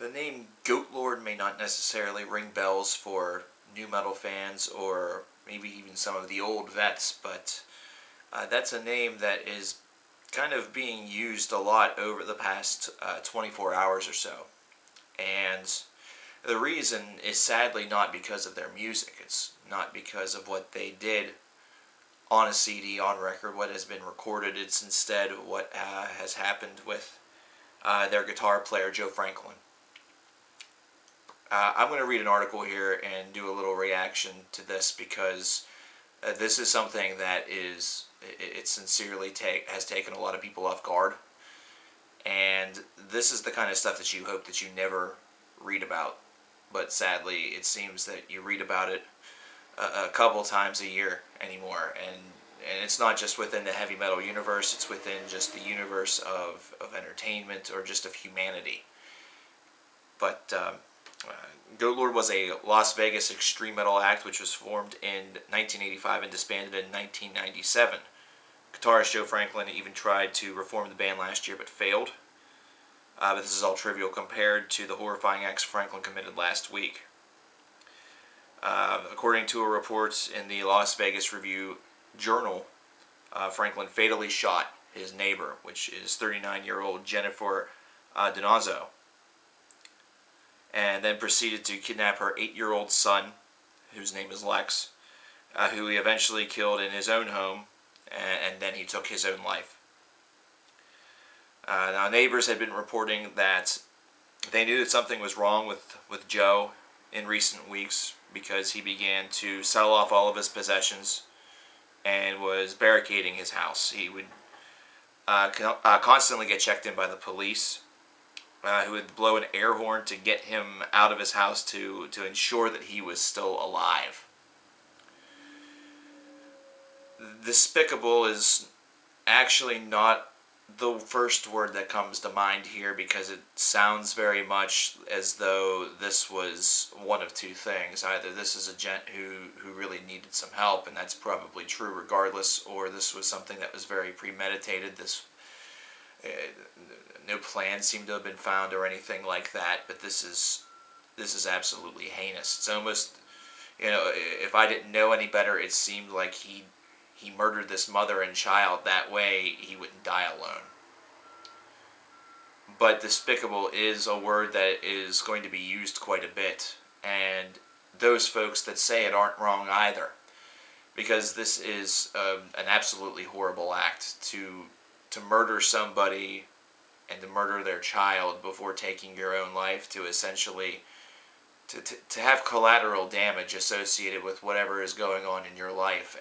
The name Goatlord may not necessarily ring bells for new metal fans or maybe even some of the old vets, but that's a name that is kind of being used a lot over the past 24 hours or so. And the reason is sadly not because of their music. It's not because of what they did on a CD, on record, what has been recorded. It's instead what has happened with their guitar player, Joe Frankulin. I'm going to read an article here and do a little reaction to this because this is something that it sincerely has taken a lot of people off guard. And this is the kind of stuff that you hope that you never read about. But sadly, it seems that you read about it a couple times a year anymore. And it's not just within the heavy metal universe, it's within just the universe of entertainment or just of humanity. But Goatlord was a Las Vegas extreme metal act which was formed in 1985 and disbanded in 1997. Guitarist Joe Frankulin even tried to reform the band last year but failed. But this is all trivial compared to the horrifying acts Frankulin committed last week. According to a report in the Las Vegas Review-Journal, Frankulin fatally shot his neighbor, which is 39-year-old Jennifer Donazo, and then proceeded to kidnap her 8-year-old son, whose name is Lex, who he eventually killed in his own home, and then he took his own life. Now, neighbors had been reporting that they knew that something was wrong with Joe in recent weeks because he began to sell off all of his possessions and was barricading his house. He would constantly get checked in by the police, who would blow an air horn to get him out of his house to ensure that he was still alive. Despicable is actually not the first word that comes to mind here because it sounds very much as though this was one of two things. Either this is a gent who really needed some help, and that's probably true regardless, or this was something that was very premeditated. No plan seemed to have been found or anything like that, but this is absolutely heinous. It's almost, if I didn't know any better, it seemed like he murdered this mother and child. That way he wouldn't die alone. But despicable is a word that is going to be used quite a bit, and those folks that say it aren't wrong either, because this is an absolutely horrible act to murder somebody and to murder their child before taking your own life, to essentially to have collateral damage associated with whatever is going on in your life.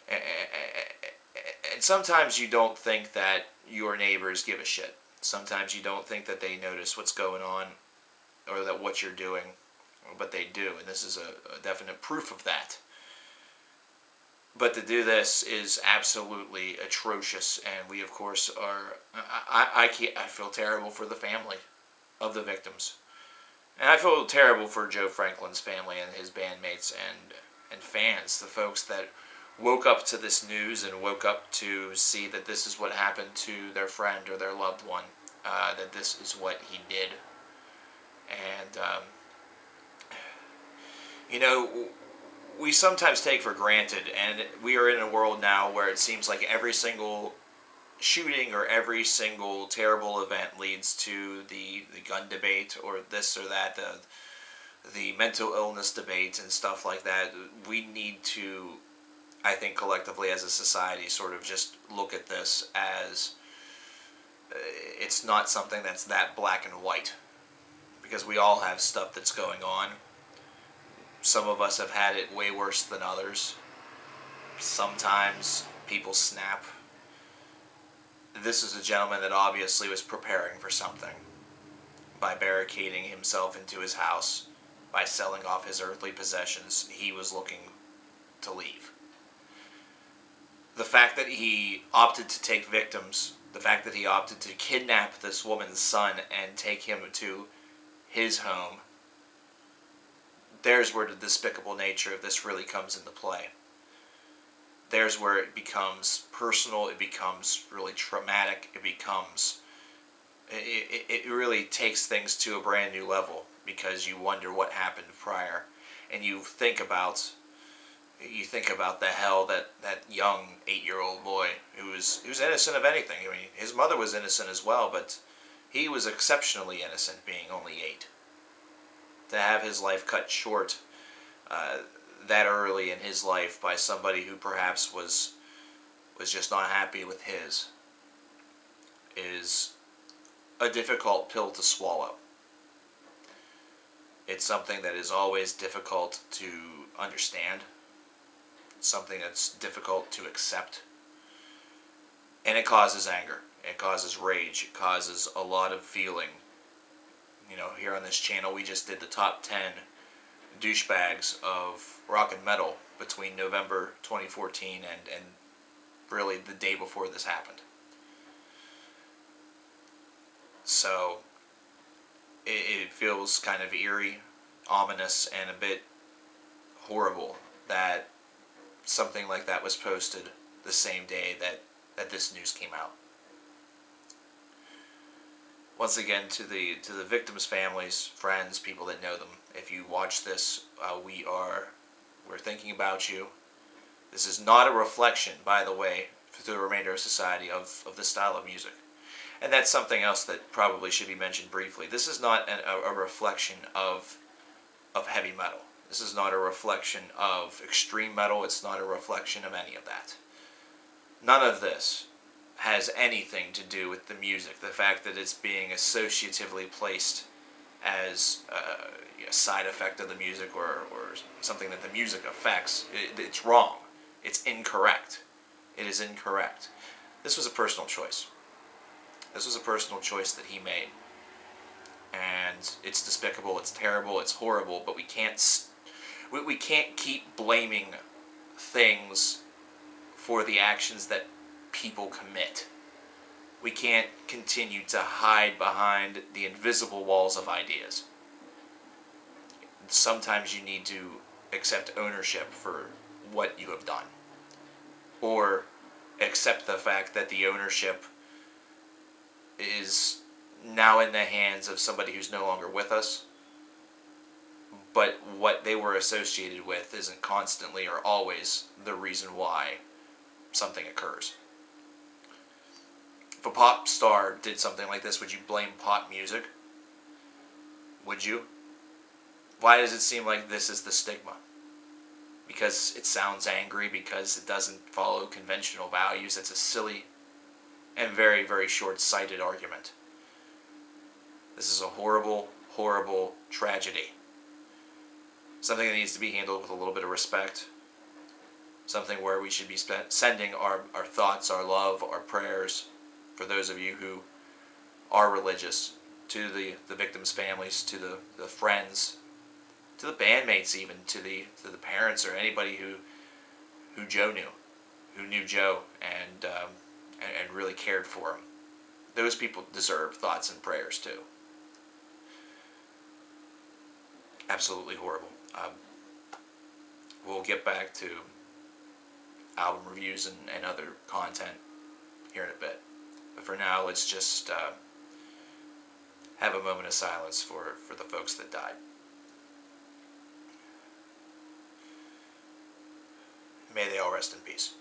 And sometimes you don't think that your neighbors give a shit. Sometimes you don't think that they notice what's going on or that what you're doing, but they do, and this is a definite proof of that. But to do this is absolutely atrocious, and we, of course, are... I feel terrible for the family of the victims. And I feel terrible for Joe Frankulin's family and his bandmates and fans, the folks that woke up to this news and woke up to see that this is what happened to their friend or their loved one, that this is what he did. And, we sometimes take for granted, and we are in a world now where it seems like every single shooting or every single terrible event leads to the gun debate or this or that, the mental illness debate and stuff like that. We need to, I think, collectively as a society sort of just look at this as it's not something that's that black and white, because we all have stuff that's going on. Some of us have had it way worse than others. Sometimes people snap. This is a gentleman that obviously was preparing for something by barricading himself into his house, by selling off his earthly possessions. He was looking to leave. The fact that he opted to take victims, the fact that he opted to kidnap this woman's son and take him to his home, there's where the despicable nature of this really comes into play. There's where it becomes personal, it becomes really traumatic, it becomes it really takes things to a brand new level, because you wonder what happened prior, and you think about the hell that young 8-year-old boy who was innocent of anything. I mean, his mother was innocent as well, but he was exceptionally innocent, being only 8. To have his life cut short that early in his life by somebody who perhaps was just not happy with his is a difficult pill to swallow. It's something that is always difficult to understand, something that's difficult to accept, and it causes anger, it causes rage, it causes a lot of feeling. You know, here on this channel we just did the top 10 douchebags of rock and metal between November 2014 and really the day before this happened. So it feels kind of eerie, ominous, and a bit horrible that something like that was posted the same day that this news came out. Once again, to the victims' families, friends, people that know them, if you watch this, we're thinking about you. This is not a reflection, by the way, to the remainder of society of this style of music. And that's something else that probably should be mentioned briefly. This is not a reflection of heavy metal. This is not a reflection of extreme metal. It's not a reflection of any of that. None of this has anything to do with the music. The fact that it's being associatively placed as a side effect of the music or something that the music affects, it's wrong. It's incorrect. It is incorrect. This was a personal choice. This was a personal choice that he made. And it's despicable, it's terrible, it's horrible, but we can't keep blaming things for the actions that people commit. We can't continue to hide behind the invisible walls of ideas. Sometimes you need to accept ownership for what you have done. Or accept the fact that the ownership is now in the hands of somebody who's no longer with us, but what they were associated with isn't constantly or always the reason why something occurs. If a pop star did something like this, would you blame pop music? Would you? Why does it seem like this is the stigma? Because it sounds angry, because it doesn't follow conventional values. It's a silly and very, very short-sighted argument. This is a horrible, horrible tragedy. Something that needs to be handled with a little bit of respect. Something where we should be sending our thoughts, our love, our prayers, for those of you who are religious, to the victims' families, to the friends, to the bandmates even, to the parents or anybody who Joe knew, who knew Joe and really cared for him. Those people deserve thoughts and prayers too. Absolutely horrible. We'll get back to album reviews and other content here in a bit. But for now, let's just have a moment of silence for the folks that died. May they all rest in peace.